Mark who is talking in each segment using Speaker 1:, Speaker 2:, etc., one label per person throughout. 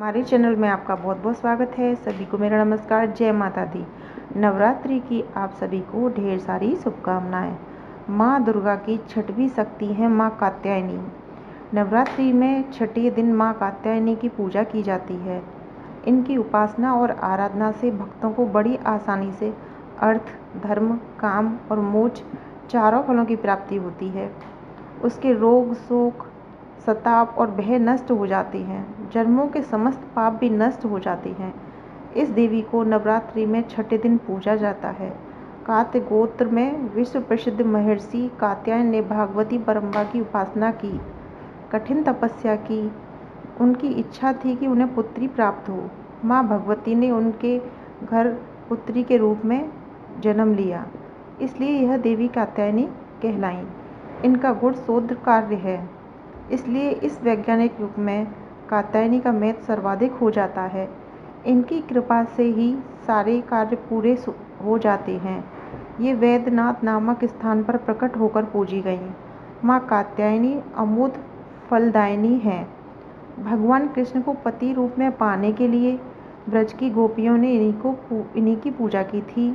Speaker 1: हमारे चैनल में आपका बहुत बहुत स्वागत है। सभी को मेरा नमस्कार। जय माता दी। नवरात्रि की आप सभी को ढेर सारी शुभकामनाएं। माँ दुर्गा की छठवीं शक्ति है माँ कात्यायनी। नवरात्रि में छठे दिन माँ कात्यायनी की पूजा की जाती है। इनकी उपासना और आराधना से भक्तों को बड़ी आसानी से अर्थ, धर्म, काम और मोक्ष चारों फलों की प्राप्ति होती है। उसके रोग, शोक, सताप और भय नष्ट हो जाते हैं। जन्मों के समस्त पाप भी नष्ट हो जाते हैं। इस देवी को नवरात्रि में छठे दिन पूजा जाता है। कात्य गोत्र में विश्व प्रसिद्ध महर्षि कात्यायन ने भागवती परंपरा की उपासना की, कठिन तपस्या की। उनकी इच्छा थी कि उन्हें पुत्री प्राप्त हो। माँ भगवती ने उनके घर पुत्री के रूप में जन्म लिया, इसलिए यह देवी कात्यायनी कहलाईं। इनका गुण शोध कार्य है, इसलिए इस वैज्ञानिक युग में कात्यायनी का महत्व सर्वाधिक हो जाता है। इनकी कृपा से ही सारे कार्य पूरे हो जाते हैं। ये वैद्यनाथ नामक स्थान पर प्रकट होकर पूजी गईं। माँ कात्यायनी अमोद फलदायिनी हैं। भगवान कृष्ण को पति रूप में पाने के लिए ब्रज की गोपियों ने इन्हीं की पूजा की थी।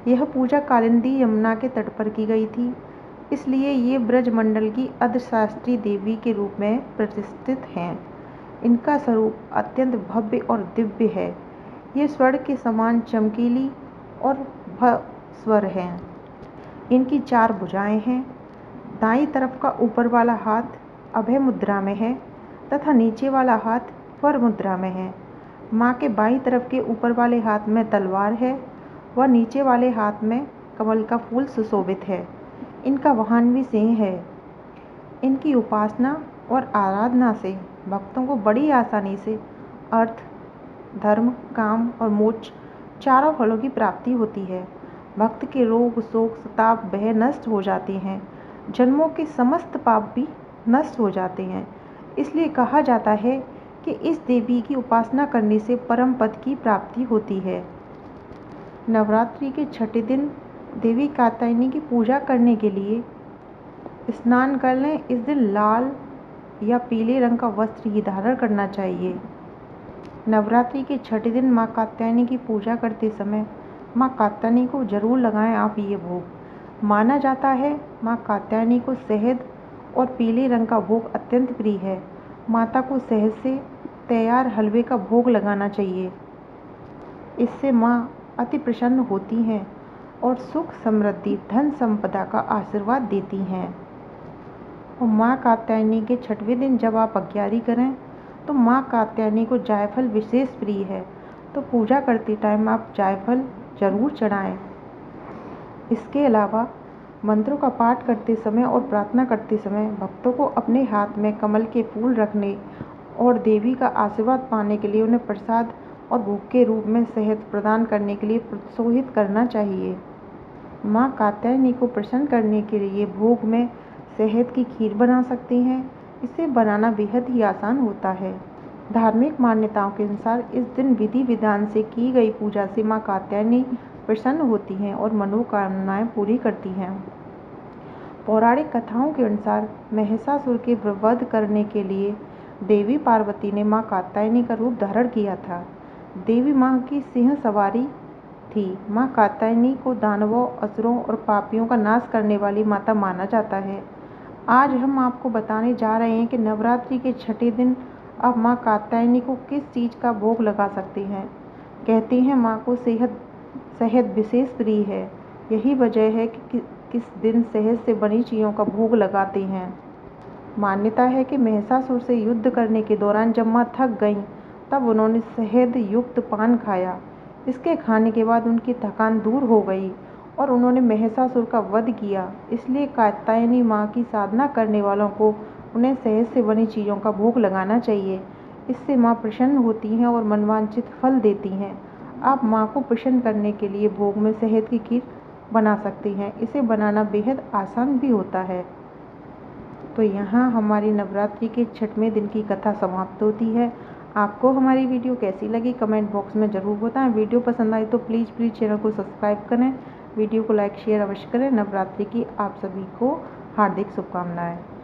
Speaker 1: यह पूजा कालिंदी यमुना के तट पर की गई थी, इसलिए ये ब्रजमंडल की अधिशास्त्री देवी के रूप में प्रतिष्ठित हैं। इनका स्वरूप अत्यंत भव्य और दिव्य है। ये स्वर्ण के समान चमकीली और भस्वर हैं। इनकी 4 भुजाएं हैं। दाईं तरफ का ऊपर वाला हाथ अभय मुद्रा में है तथा नीचे वाला हाथ वर मुद्रा में है। माँ के बाईं तरफ के ऊपर वाले हाथ में तलवार है व नीचे वाले हाथ में कमल का फूल सुशोभित है। इनका वाहन भी सिंह है। इनकी उपासना और आराधना से भक्तों को बड़ी आसानी से अर्थ, धर्म, काम और मोक्ष चारों फलों की प्राप्ति होती है। भक्त के रोग, शोक, सताप, भय नष्ट हो जाते हैं। जन्मों के समस्त पाप भी नष्ट हो जाते हैं। इसलिए कहा जाता है कि इस देवी की उपासना करने से परम पद की प्राप्ति होती है। नवरात्रि के छठे दिन देवी कात्यायनी की पूजा करने के लिए स्नान कर लें। इस दिन लाल या पीले रंग का वस्त्र ही धारण करना चाहिए। नवरात्रि के छठे दिन माँ कात्यायनी की पूजा करते समय माँ कात्यायनी को जरूर लगाएं आप ये भोग। माना जाता है माँ कात्यायनी को शहद और पीले रंग का भोग अत्यंत प्रिय है। माता को शहद से तैयार हलवे का भोग लगाना चाहिए। इससे माँ अति प्रसन्न होती हैं और सुख, समृद्धि, धन संपदा का आशीर्वाद देती हैं। और माँ कात्यायनी के छठवें दिन जब आप अज्ञारी करें तो माँ कात्यायनी को जायफल विशेष प्रिय है, तो पूजा करते टाइम आप जायफल जरूर चढ़ाएं। इसके अलावा मंत्रों का पाठ करते समय और प्रार्थना करते समय भक्तों को अपने हाथ में कमल के फूल रखने और देवी का आशीर्वाद पाने के लिए उन्हें प्रसाद और भोग के रूप में शहद प्रदान करने के लिए प्रोत्साहित करना चाहिए। माँ कात्यायनी को प्रसन्न करने के लिए भोग में शहद की खीर बना सकते हैं। इसे बनाना बेहद ही आसान होता है। धार्मिक मान्यताओं के अनुसार इस दिन विधि विधान से की गई पूजा से माँ कात्यायनी प्रसन्न होती हैं और मनोकामनाएं पूरी करती हैं। पौराणिक कथाओं के अनुसार महिषासुर के वध करने के लिए देवी पार्वती ने माँ कात्यायनी का रूप धारण किया था। देवी माँ की सिंह सवारी थी। माँ कात्यायनी को दानवों, असुरों और पापियों का नाश करने वाली माता माना जाता है। आज हम आपको बताने जा रहे हैं कि नवरात्रि के छठे दिन आप माँ कात्यायनी को किस चीज़ का भोग लगा सकते हैं। कहते हैं माँ को शहद विशेष प्रिय है। यही वजह है कि किस दिन शहद से बनी चीज़ों का भोग लगाते हैं। मान्यता है कि महिषासुर से युद्ध करने के दौरान जब माँ थक गईं तब उन्होंने शहद युक्त पान खाया। इसके खाने के बाद उनकी थकान दूर हो गई और उन्होंने महिषासुर का वध किया। इसलिए कात्यायनी माँ की साधना करने वालों को उन्हें शहद से बनी चीज़ों का भोग लगाना चाहिए। इससे माँ प्रसन्न होती हैं और मनवांछित फल देती हैं। आप माँ को प्रसन्न करने के लिए भोग में शहद की खीर बना सकते हैं। इसे बनाना बेहद आसान भी होता है। तो यहाँ हमारी नवरात्रि के छठवें दिन की कथा समाप्त होती है। आपको हमारी वीडियो कैसी लगी कमेंट बॉक्स में ज़रूर बताएं। वीडियो पसंद आई तो प्लीज़ चैनल को सब्सक्राइब करें। वीडियो को लाइक शेयर अवश्य करें। नवरात्रि की आप सभी को हार्दिक शुभकामनाएं।